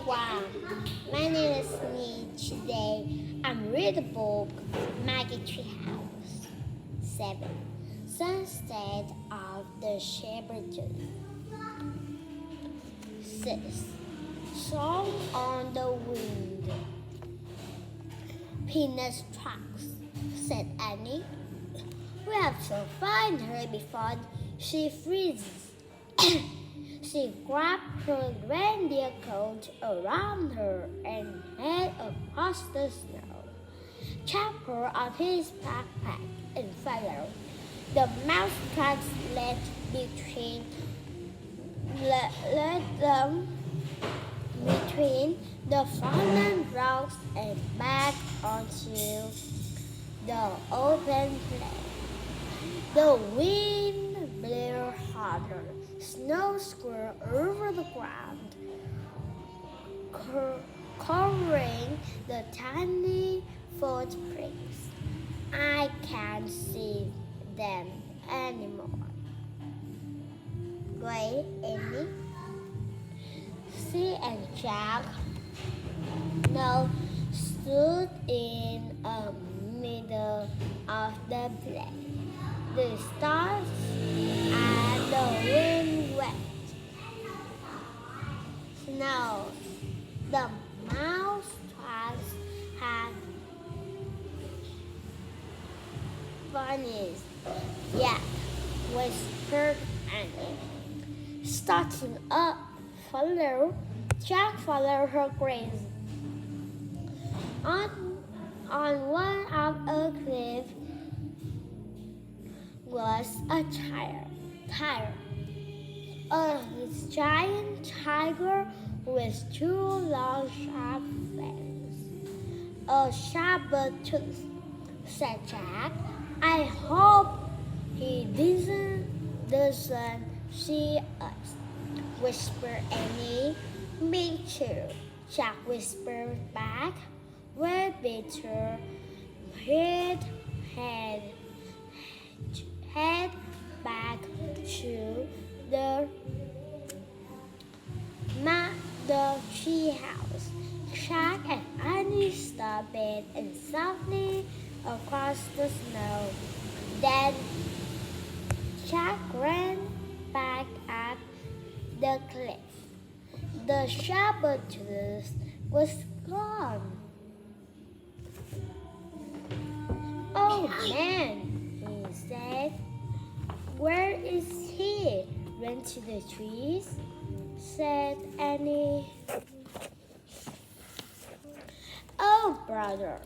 everyone, my name is Nee. Today I'm reading the book Magic Tree House 7 Sunset of the Shepherd 6 Song on the Wind. Peanut's tracks, said Annie. We have to find her before she freezes. She grabbed her reindeer coat around her and headed across the snow. Jack her on his backpack and followed. The mouse tracks led them between the fallen rocks and back onto the open plain. The wind blew harder. Snow swirled over the ground, covering the tiny footprints. I can't see them anymore. Wait, Annie. She and Jack now stood in the middle of the plain. The stars and the wind wept. Snow. The mouse tracks had vanished. Yet, whispered Annie. Starting up, Jack followed her grace. On one of a cliff was a tiger. A giant tiger with two long sharp fangs. A sharper tooth, said Jack. I hope he doesn't see us, whispered Annie. Me too, Jack whispered back. We're better. Head back to the tree house. Jack and Annie stopped and softly across the snow. Then Jack ran back up the cliff. The sharp tooth was gone. Oh man, he said. Where is he? Run to the trees, said Annie. Oh, brother,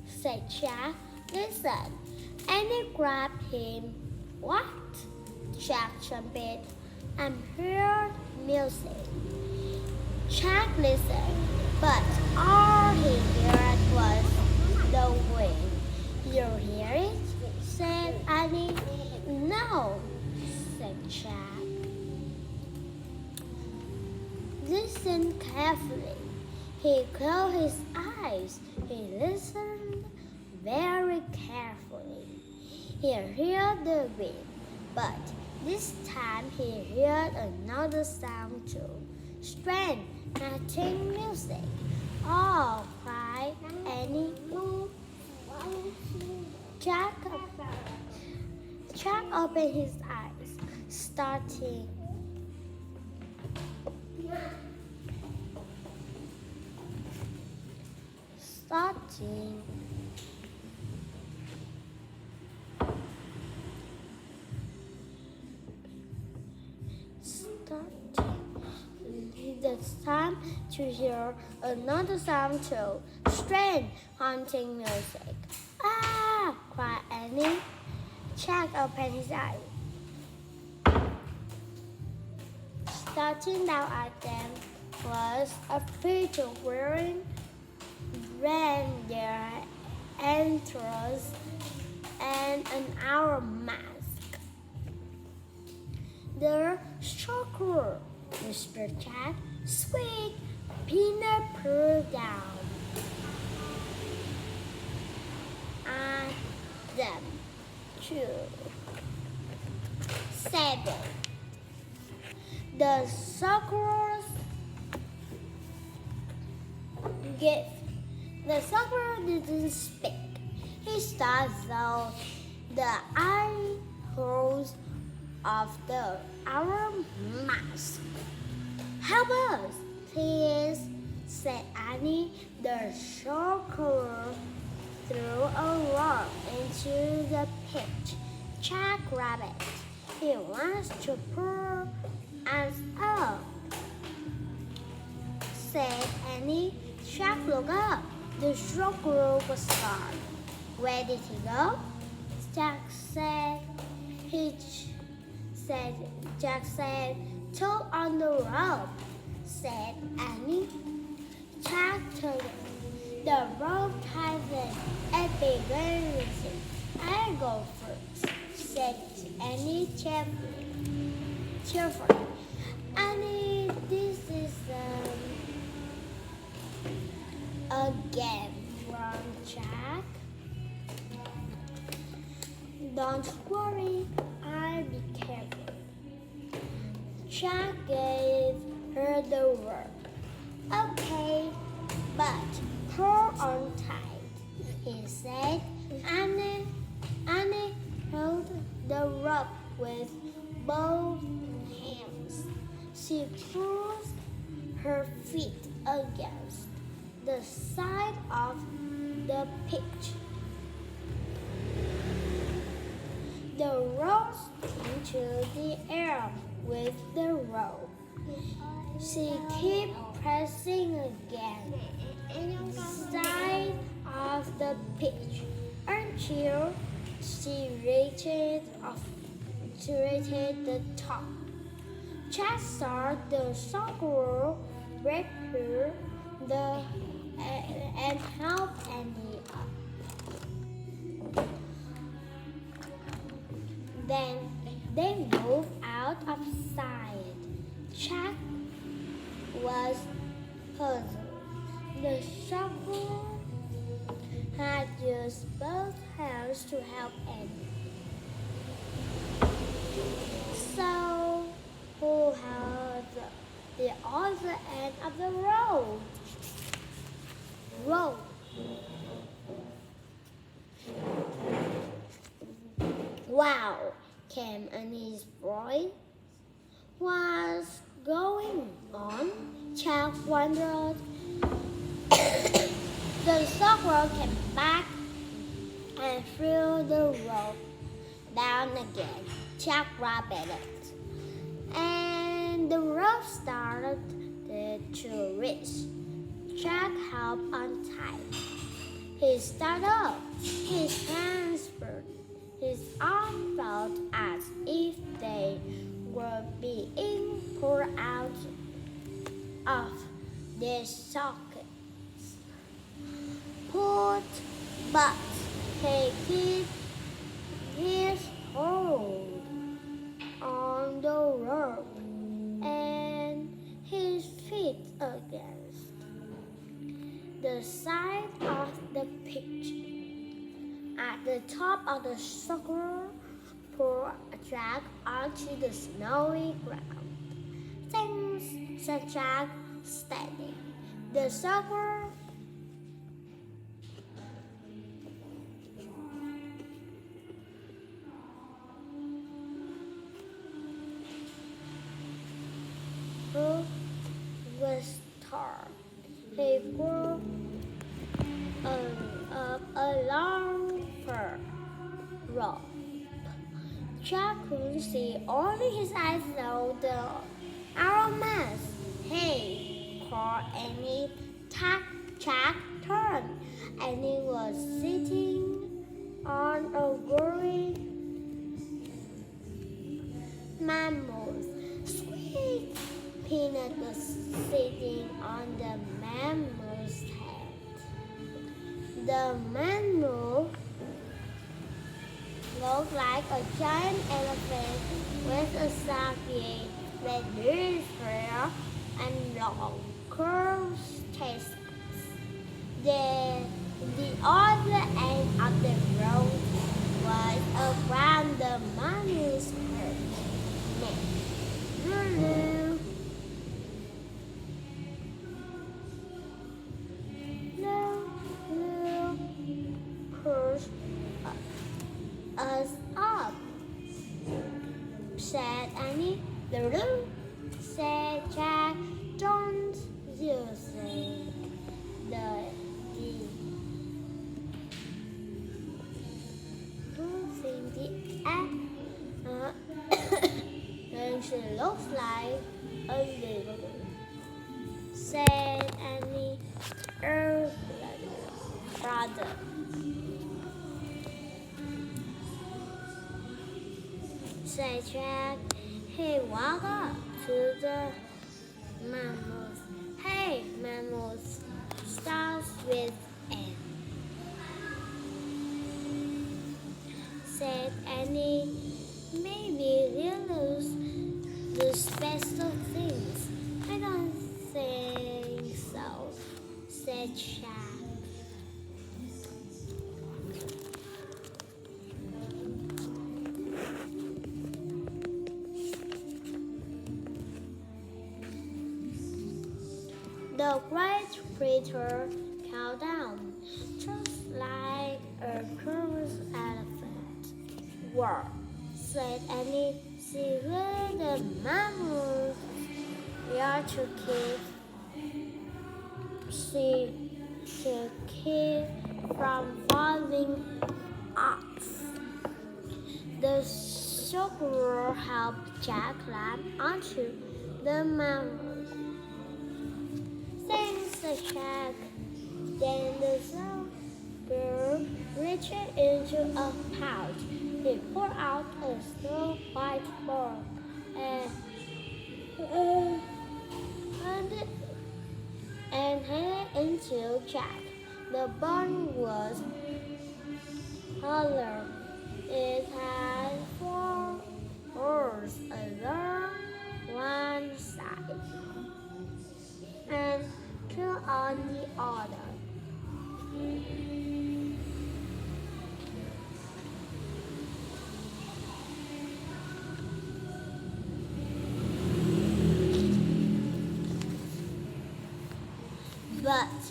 said Jack. Listen. Annie grabbed him. What? Jack jumped. I heard music. Jack listened, but all he heard was the wind. You hear it? Said Annie. No, said Jack. Listen carefully. He closed his eyes. He listened very carefully. He heard the wind, but this time he heard another sound too. Strange, nothing music. Oh, cried Annie. Jack opened his eyes, starting it's time to hear another sound too. Strange, haunting music. Ah! Cried Annie. Jack opened his eyes. Starting down at them was a creature wearing reindeer antlers and an owl mask. They're so cool, whispered Jack. Sweet, Peanut purred down at them too. 7. The squirrels give. The squirrel didn't speak. He startled the eye holes of the our mask. Help us, please, said Annie. The squirrel threw a rock into the pit. Jack Rabbit, he wants to pull us up, said Annie. Jack looked up. The squirrel was gone. Where did he go? Jack said. Jack said, "Tow on the rope," said Annie. Jack took the rope tightened and began racing. "I'll go first," said Annie cheerfully. "Annie, this is a game from Jack. Don't worry, I'll be careful." Jack gave her the rope. "Okay, but pull on tight," he said. Annie held the rope with both hands. She pulled her feet against the side of the pit. The rose into the air with the rope. She kept pressing against the side of the pit until she reached the top. Jack saw the squirrel break through and help Annie up. Then they moved out of sight. Jack was puzzled. The squirrel had used both hands to help Annie. So, who held the other end of the road? "Wow," came Annie's voice. "What's going on?" Jack wondered. The squirrel came back and threw the rope down again. Jack grabbed it, and the rope started to reach. Jack helped untie. He stood up. His hands burned. His arms felt as if they were being pulled out of their sockets. But he kept his hold on the rope and his feet against the side of the pit. At the top of the squirrel pulled Jack onto the snowy ground. "Thanks," said Jack, standing. The squirrel was tall. He grew up a long fur rope. Jack couldn't see, only his eyes saw the arrow mask. "Hey," called Annie. Jack turned. Annie was sitting on a growing mammoth. Sweet Peanut was sitting on the mammoth's head. The mammoth looked like a giant elephant with a saggy red hair and long curved tusks. The other end of the rope was around the mammoth's neck. Lulu Annie, the room, said Jack. Don't you think the uh, and she looks like a little, said Annie, her brother. Said Jack. He walked up to the mammoth. Hey, mammoth, starts with N. Said Annie. Maybe they lose the special things. I don't think so, said Jack. The great creature came down, just like a curious elephant. Wow, said Annie. See where the mammoth we are to keep from falling off. The sugar helped Jack climb onto the mammoth. Thanks, Jack. Then the sugar reached into a pouch. He poured out a snow white ball and handed it into Jack. The ball was hollow. It had 4 holes along one side and 2 on the other. But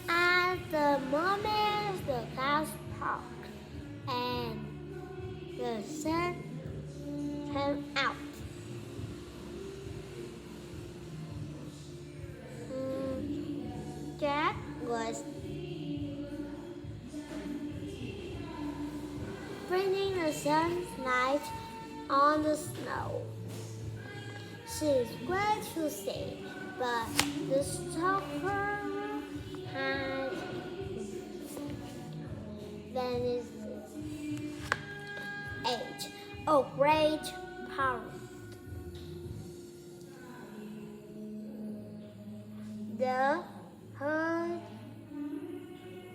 at the moment the clouds parted and the sun came out, Jack was bringing the sun's light on the snow. She's great to see, but the stalker had vanished. 8. A great power. The herd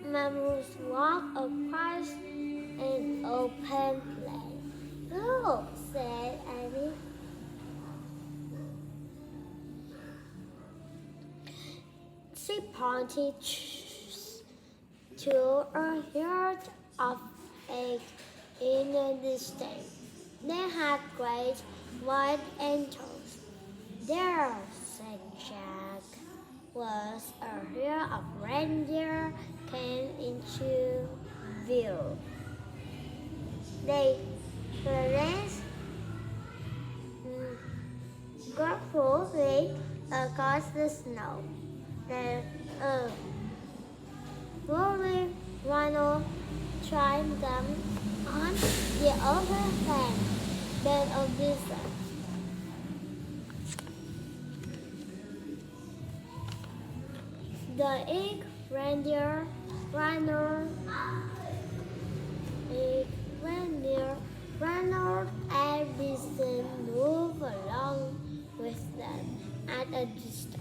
mammoths walk across an open plain. Look, said Annie. She pointed to a herd of eggs in the distance. They had great white antlers. There, said Jack, was a herd of reindeer came into view. They raced gracefully across the snow. Then a rolling rhino tried them on the overland bed of desert. The egg reindeer rhino and bison moved along with them at a distance.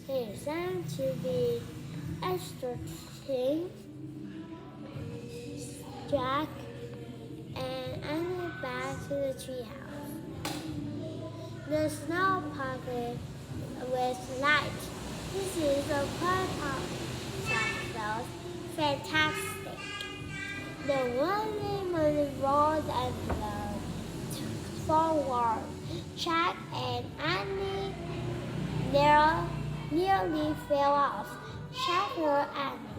He seemed to be escorting Jack and Annie back to the treehouse. The snow pocket was light. This is a purple, Jack felt fantastic. The woman rolled and blew forward. Jack and Annie nearly fell off. Jack and Annie,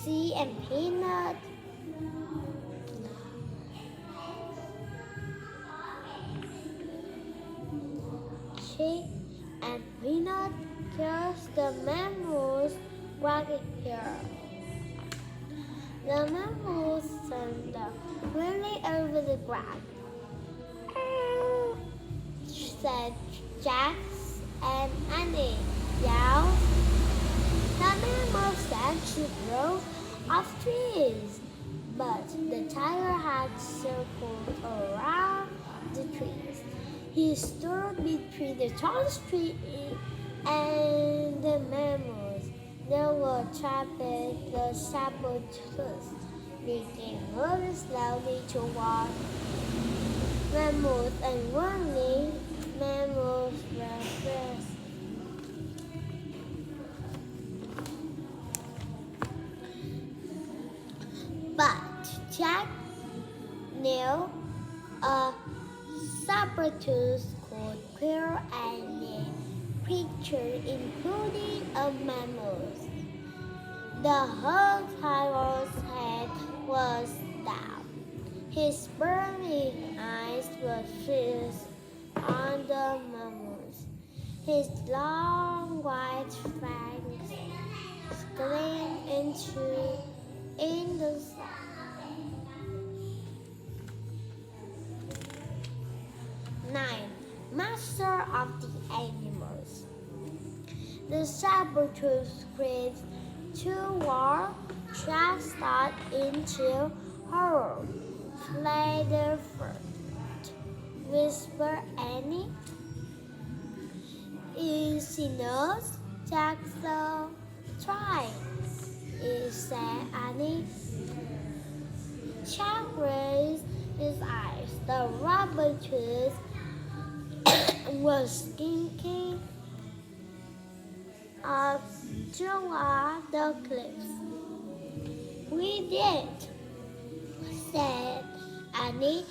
C and Peanut Here's the mammoth right here. The mammoth turned really over the ground, said Jack and Annie. Yelled. The mammoth said to grow off trees, but the tiger had circled around the trees. He stood between the tallest tree and the mammoth. They were trapped the saber-tooth, began moving slowly toward mammoth and warning mammoth were first. But Jack knew a saber-tooth could kill any creature, including a mammoth. The whole tiger's head was down. His burning eyes were fixed on the mammoth. His long white fangs gleamed in the sun. 9. Master of the animals. The saber-tooth created to war started into horror. Slay the first, whispered Annie. Easy nose, Jack saw. Try, said Annie. Jack raised his eyes. The rubber tooth was skinking up toward the cliffs. We did, said Annie.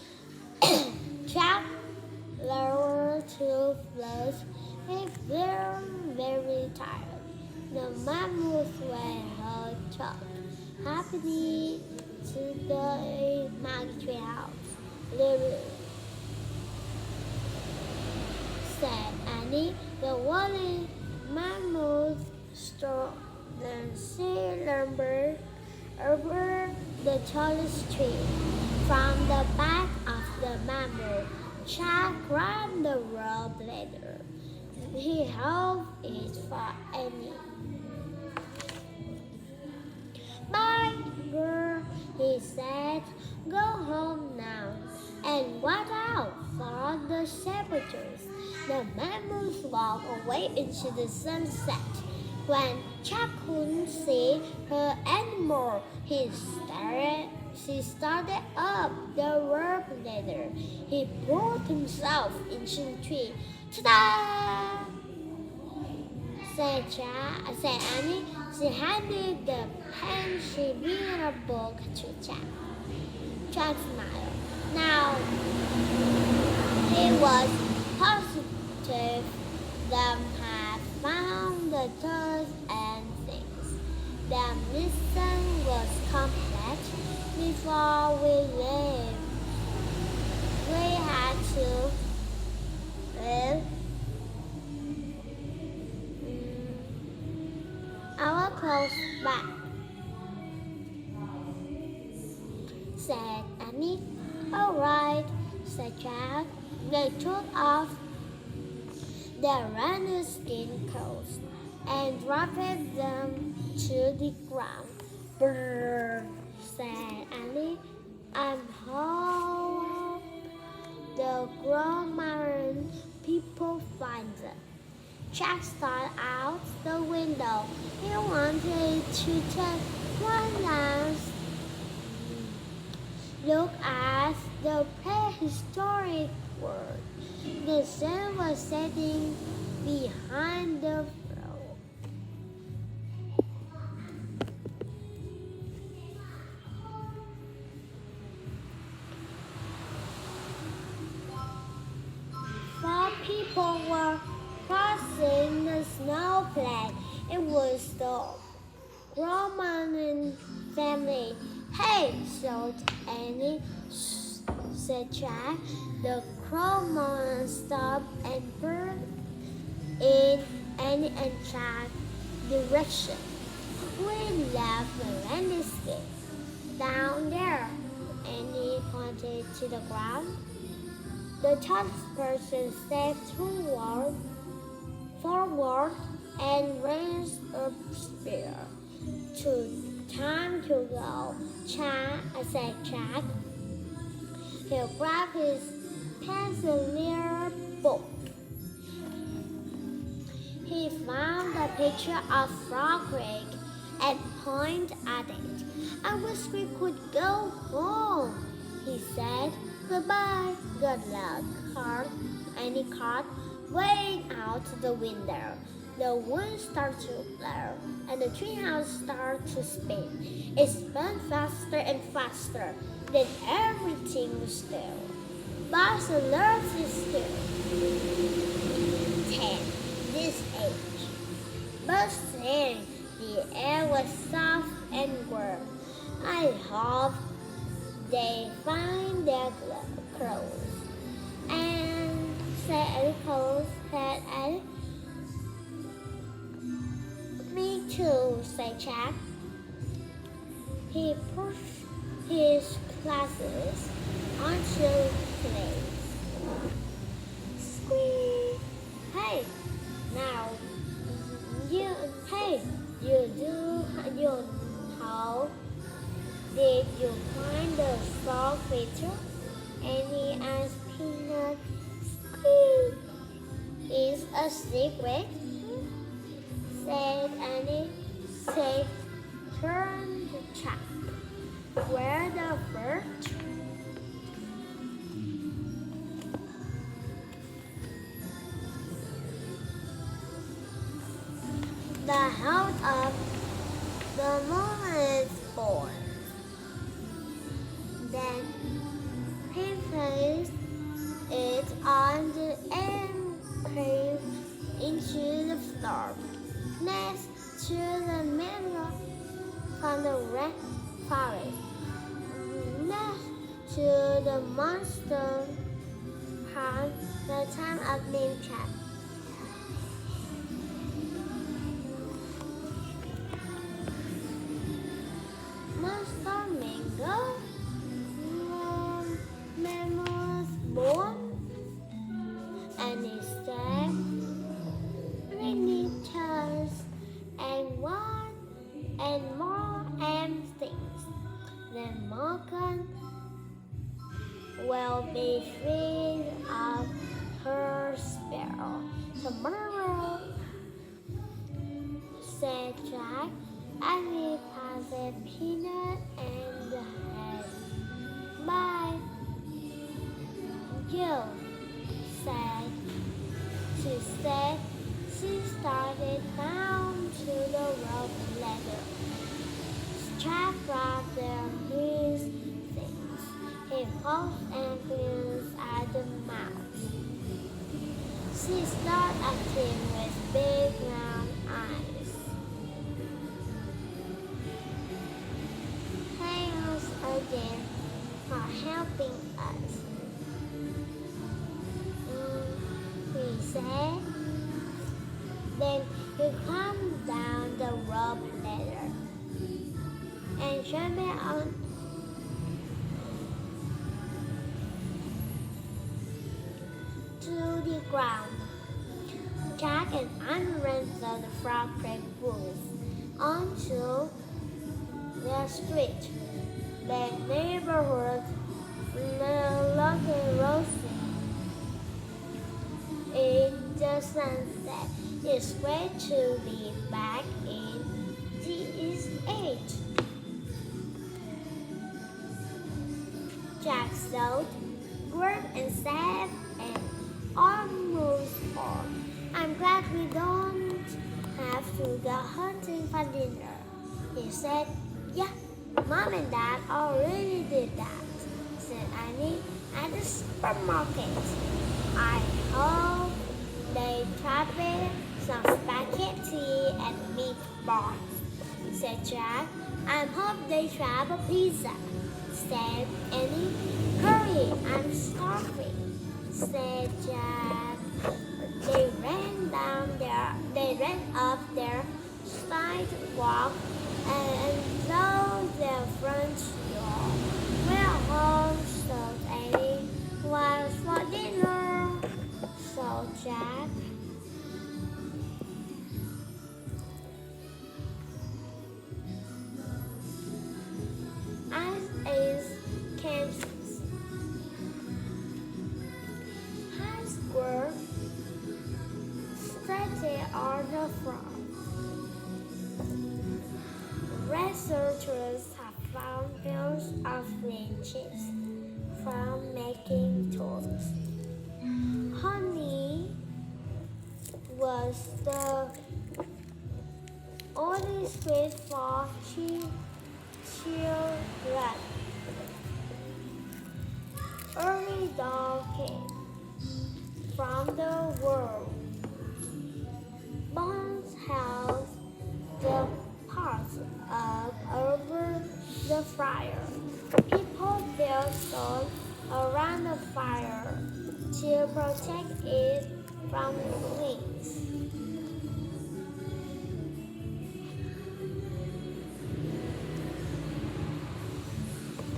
Jack lowered to float. He felt very tired. The mammoth went her talk happily to the magic house. Little, said Annie. The woolly mammoth strode the sea lumber over the tallest tree. From the back of the mammoth, Jack grabbed the rope ladder. He held it for Annie. Bye, girl, he said. Go home now and watch out for the saber-tooth. The mammoth walked away into the sunset. When Jack couldn't see her anymore, he started up the rope ladder. He pulled himself into the tree. Ta-da! said Annie. She handed the pen-she-read book to Jack. Jack smiled. Now, he was positive them had found the tools and things. The mission was complete. Before we left, we had to leave our clothes back, said Annie. All right, said Jack. They took off their rhino skin coats and dropped them to the ground. Brrr, said Annie. I hope the Gromaran people find them. Jack stared out the window. He wanted to take one last look at the prehistoric world. The sun was setting behind the floe. Four people were crossing the snow plain. It was the Roman family. Hey, shouted Annie, said Jack. The Cromans stopped and burned in Annie and Jack direction. We left the landscape. Down there, Annie pointed to the ground. The tallest person stepped forward and raised a spear. Time to go, said Jack. He grabbed his pencil book. He found a picture of Frog Creek and pointed at it. I wish we could go home, he said. Goodbye, good luck, Annie called, way out the window. The wind started to blow, and the treehouse started to spin. It spun faster and faster, then everything was still. But the earth is still. 10. This age. But then the air was soft and warm. I hope they find their clothes. And said Ellie. Me too, said Jack. He pushed his glasses onto the place. Squeak! Hey, now, you how did you find the frog creature? Annie asked Peanut. Squeak! It's a secret, said Annie. Say, turn to Jack. Where the bird? The heart of the moment is born. Then he placed it on the end cave into the floor, next to the mirror from the red forest, next to the monster had the time of name Jack. Monster Mango, Memo's born, and he said, Renitors, and one and more and things. Then Morgan will be free of her spell tomorrow, said Jack. I will pass a peanut and the head. Bye. You, said. She started down to the rope ladder. Jack grabbed his things. He puffed and closed at the mouth. She started at him with big round eyes. Thanks again for helping us, he said. Then he climbed down the rope ladder and jumped on to the ground. Jack and Annie ran through the Frog Creek woods onto the street. The neighborhood looked rosy. In the sunset, it's great to be back in this age. Jack thought, good and safe and almost home. I'm glad we don't have to go hunting for dinner, he said. Yeah, Mom and Dad already did that, said Annie, at the supermarket. I hope they trapped some spaghetti and meatballs, said Jack. I hope they trap a pizza, said Annie. Hurry, I'm starving, said Jack. They ran Ice Age Kansas. High Square started on the front. Researchers have found billions of flinches from making toys. Honey was the only sweet for children. Early doll came from the world. Bones held the pots up over the fire. People built stones around the fire to protect it from fleas.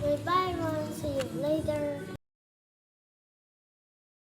Goodbye, everyone. See you later.